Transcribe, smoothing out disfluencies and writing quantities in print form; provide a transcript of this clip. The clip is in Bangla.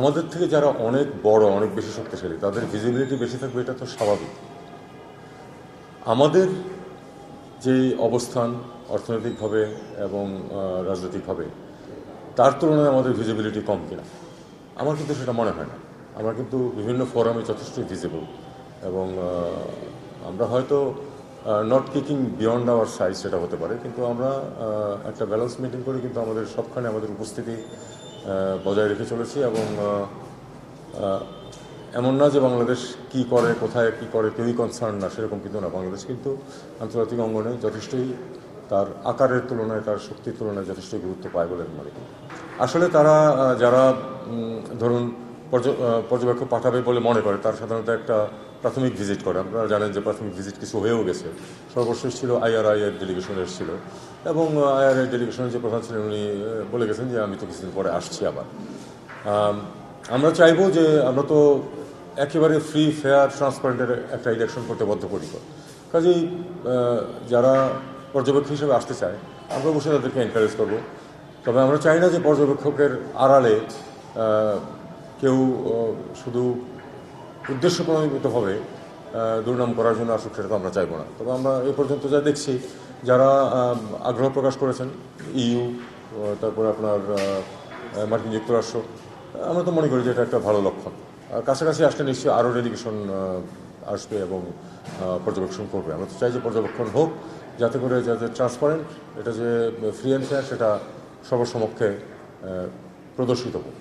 আমাদের থেকে যারা অনেক বড়, অনেক বেশি শক্তিশালী, তাদের ভিজিবিলিটি বেশি থাকবে, এটা তো স্বাভাবিক। আমাদের যে অবস্থান অর্থনৈতিকভাবে এবং রাজনৈতিকভাবে, তার তুলনায় আমাদের ভিজিবিলিটি কম কিনা, আমার কিন্তু সেটা মনে হয় না। আমরা কিন্তু বিভিন্ন ফোরামে যথেষ্ট ভিজিবল, এবং আমরা হয়তো not kicking beyond our size, সেটা হতে পারে, কিন্তু আমরা একটা ব্যালেন্স মেনটেন করে কিন্তু আমাদের সবখানে আমাদের উপস্থিতি বজায় রেখে চলেছি। এবং এমন না যে বাংলাদেশ কি করে, কোথায় কি করে কেউই কনসার্ন না, সেরকম কিন্তু না। বাংলাদেশ কিন্তু আন্তর্জাতিক অঙ্গনে যথেষ্টই তার আকারের তুলনায়, তার শক্তির তুলনায় যথেষ্টই গুরুত্ব পায় বলে মনে করি। আসলে তারা যারা ধরুন পর্যবেক্ষক পাঠাবে বলে মনে করে, তার সাধারণত একটা প্রাথমিক ভিজিট করে। আপনারা জানেন যে প্রাথমিক ভিজিট কিছু হয়েও গেছে। সর্বশেষ ছিল IRI এর ডেলিগেশন এসেছিল, এবং IRI ডেলিগেশনের যে প্রধান ছিলেন উনি বলে গেছেন যে আমি তো কিছুদিন পরে আসছি আবার। আমরা চাইবো যে আমরা তো একেবারে ফ্রি, ফেয়ার, ট্রান্সপারেন্টের একটা ইলেকশন করতে বদ্ধপরিকর। কাজেই যারা পর্যবেক্ষক হিসেবে আসতে চায়, আমরা অবশ্যই তাদেরকে এনকারেজ করবো। তবে আমরা চাই না যে পর্যবেক্ষকের আড়ালে কেউ শুধু উদ্দেশ্য প্রণোদিতভাবে দুর্নাম করার জন্য আসুক, সেটা তো আমরা চাইবো না। তবে আমরা এ পর্যন্ত যা দেখছি, যারা আগ্রহ প্রকাশ করেছেন, EU, তারপরে আপনার মার্কিন যুক্তরাষ্ট্র, আমরা তো মনে করি যে এটা একটা ভালো লক্ষণ। কাছাকাছি আসলে নিশ্চয়ই আরও ডেলিগেশন আসবে এবং পর্যবেক্ষণ করবে। আমরা তো চাই যে পর্যবেক্ষণ হোক, যাতে করে যাতে ট্রান্সপারেন্ট, এটা যে ফ্রি অ্যান্ড ফেয়ার, সেটা সবার সমক্ষে প্রদর্শিত হোক।